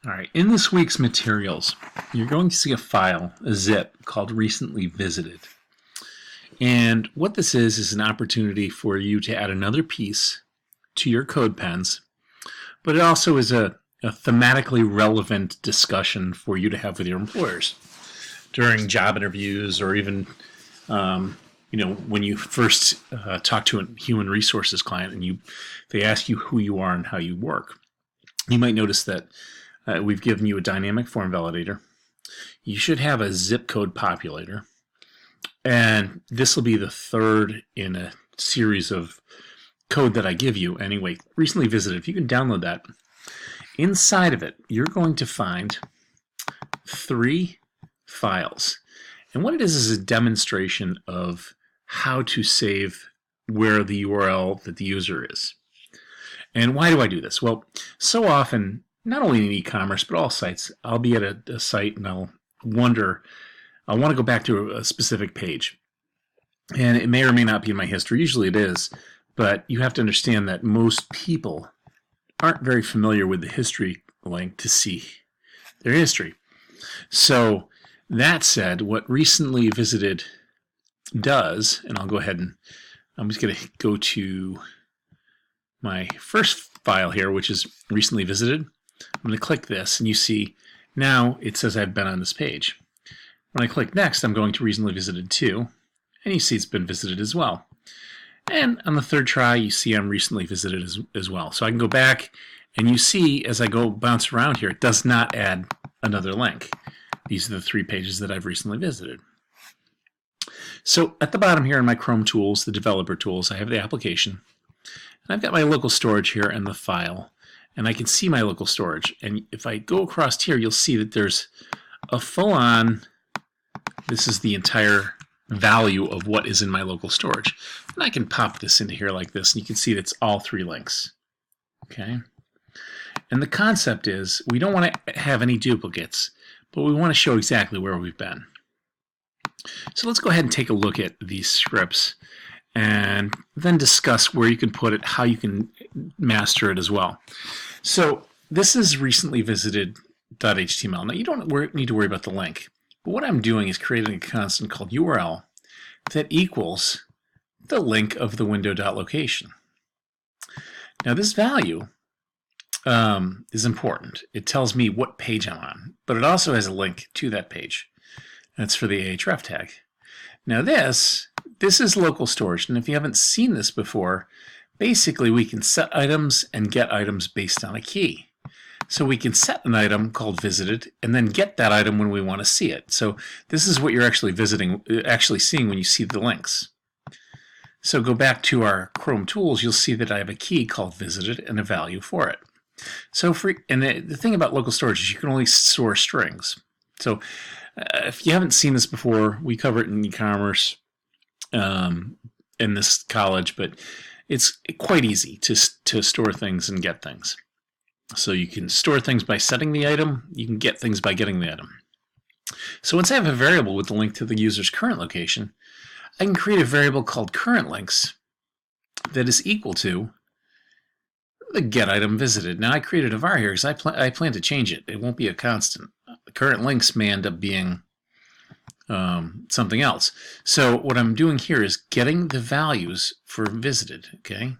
All right, in this week's materials, you're going to see a file, a zip, called Recently Visited. And what this is an opportunity for you to add another piece to your CodePens, but it also is a thematically relevant discussion for you to have with your employers during job interviews, or even when you first talk to a human resources client and they ask you who you are and how you work. You might notice that we've given you a dynamic form validator. You should have a zip code populator. And this will be the third in a series of code that I give you. Anyway, Recently Visited, if you can download that, inside of it, you're going to find 3 files. And what it is a demonstration of how to save where the URL that the user is. And why do I do this? Well, so often, not only in e-commerce, but all sites, I'll be at a site and I'll want to go back to a specific page. And it may or may not be in my history. Usually it is, but you have to understand that most people aren't very familiar with the history link to see their history. So that said, what Recently Visited does, and I'll go ahead and I'm just going to go to my first file here, which is Recently Visited. I'm going to click this, and you see now it says I've been on this page. When I click Next, I'm going to Recently Visited 2, and you see it's been visited as well. And on the third try, you see I'm Recently Visited as well. So I can go back, and you see as I go bounce around here, it does not add another link. These are the 3 pages that I've recently visited. So at the bottom here in my Chrome tools, the developer tools, I have the application. And I've got my local storage here and the file. And I can see my local storage. And if I go across here, you'll see that there's a full-on, this is the entire value of what is in my local storage. And I can pop this into here like this, and you can see that's all 3 links. Okay? And the concept is we don't want to have any duplicates, but we want to show exactly where we've been. So let's go ahead and take a look at these scripts and then discuss where you can put it, how you can master it as well. So this is recently visited.html. Now you don't need to worry about the link, but what I'm doing is creating a constant called URL that equals the link of the window.location. Now this value is important. It tells me what page I'm on, but it also has a link to that page. That's for the ahref tag. Now this is local storage, and if you haven't seen this before, basically we can set items and get items based on a key. So we can set an item called visited and then get that item when we want to see it. So this is what you're actually seeing when you see the links. So go back to our Chrome tools, you'll see that I have a key called visited and a value for it. So the thing about local storage is you can only store strings. So if you haven't seen this before, we cover it in e-commerce in this college, but it's quite easy to store things and get things. So you can store things by setting the item, you can get things by getting the item. So once I have a variable with the link to the user's current location, I can create a variable called current links that is equal to the get item visited. Now I created a var here because I plan to change it. It won't be a constant. The current links may end up being something else. So what I'm doing here is getting the values for visited. Okay.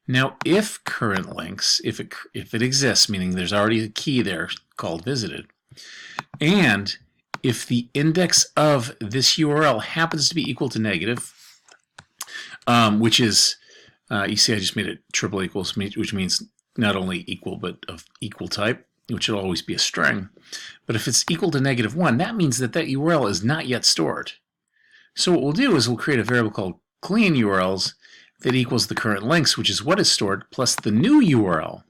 Now if current links, if it exists, meaning there's already a key there called visited, and if the index of this URL happens to be equal to negative, which is you see I just made it triple equals, which means not only equal but of equal type, which will always be a string. But if it's equal to -1, that means that URL is not yet stored. So what we'll do is we'll create a variable called clean URLs that equals the current links, which is what is stored, plus the new URL.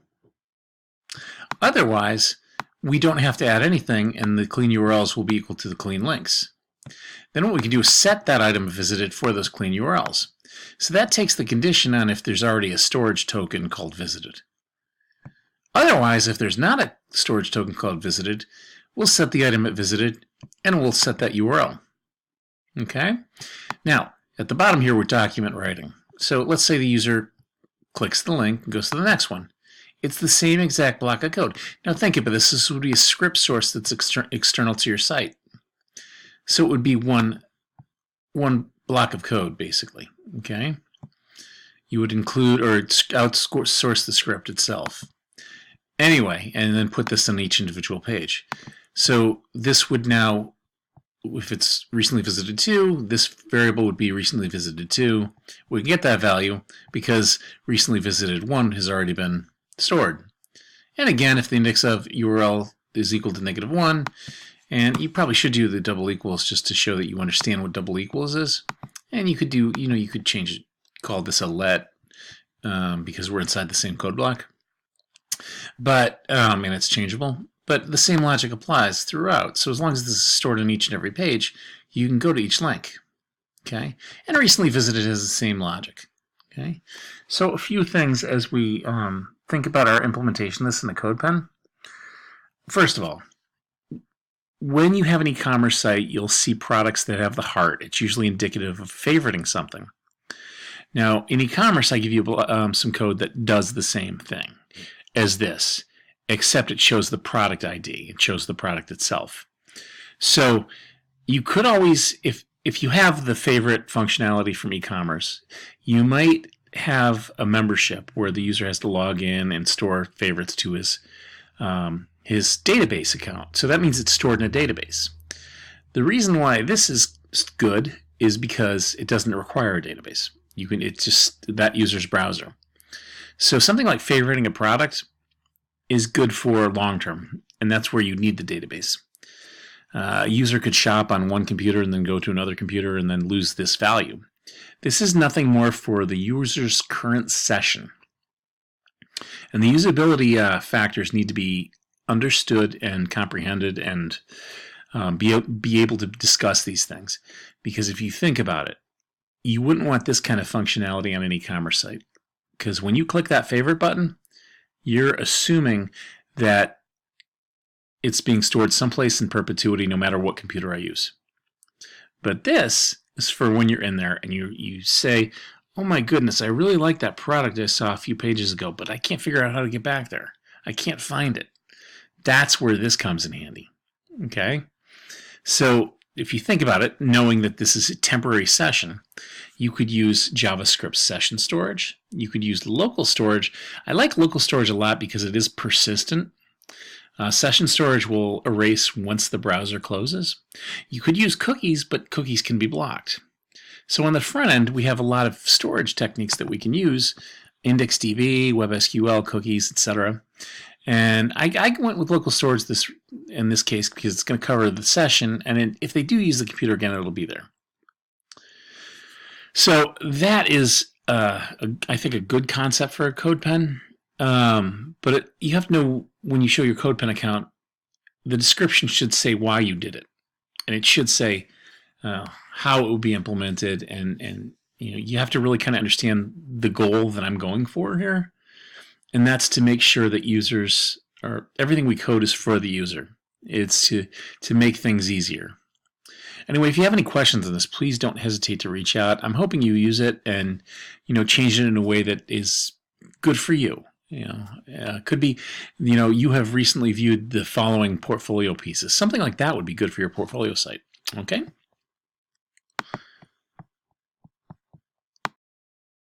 Otherwise, we don't have to add anything, and the clean URLs will be equal to the clean links. Then what we can do is set that item visited for those clean URLs. So that takes the condition on if there's already a storage token called visited. Otherwise, if there's not a storage token called visited, we'll set the item at visited, and we'll set that URL. Okay? Now, at the bottom here, we're document writing. So let's say the user clicks the link and goes to the next one. It's the same exact block of code. Now think about this. This would be a script source that's external to your site. So it would be one block of code, basically. Okay. You would include or outsource the script itself. Anyway, and then put this on each individual page. So this would now, if it's recently visited to, this variable would be recently visited to. We can get that value because recently visited 1 has already been stored. And again, if the index of URL is equal to -1, and you probably should do the double equals just to show that you understand what double equals is. And you could do, you could change it, call this a let, because we're inside the same code block. But, and it's changeable. But the same logic applies throughout. So as long as this is stored on each and every page, you can go to each link. Okay? And recently visited has the same logic. Okay? So a few things as we think about our implementation of this in the CodePen. First of all, when you have an e-commerce site, you'll see products that have the heart. It's usually indicative of favoriting something. Now, in e-commerce, I give you some code that does the same thing as this, except it shows the product ID. It shows the product itself. So you could always, if you have the favorite functionality from e-commerce, you might have a membership where the user has to log in and store favorites to his database account. So that means it's stored in a database. The reason why this is good is because it doesn't require a database. It's just that user's browser. So something like favoriting a product is good for long term, and that's where you need the database. A user could shop on one computer and then go to another computer and then lose this value. This is nothing more for the user's current session. And the usability factors need to be understood and comprehended and be able to discuss these things. Because if you think about it, you wouldn't want this kind of functionality on an e-commerce site. Because when you click that favorite button, you're assuming that it's being stored someplace in perpetuity no matter what computer I use. But this is for when you're in there and you say, oh my goodness, I really like that product I saw a few pages ago, but I can't figure out how to get back there. I can't find it. That's where this comes in handy. Okay? So if you think about it, knowing that this is a temporary session, you could use JavaScript session storage. You could use local storage. I like local storage a lot because it is persistent. Session storage will erase once the browser closes. You could use cookies, but cookies can be blocked. So on the front end, we have a lot of storage techniques that we can use: IndexedDB, WebSQL, cookies, etc. And I went with local storage in this case because it's going to cover the session, and if they do use the computer again, it'll be there. So that is, I think, a good concept for a CodePen. But you have to know when you show your CodePen account, the description should say why you did it, and it should say how it will be implemented, and you have to really kind of understand the goal that I'm going for here. And that's to make sure that everything we code is for the user. It's to make things easier. Anyway, if you have any questions on this, please don't hesitate to reach out. I'm hoping you use it and change it in a way that is good for you. Could be, you have recently viewed the following portfolio pieces. Something like that would be good for your portfolio site. Okay?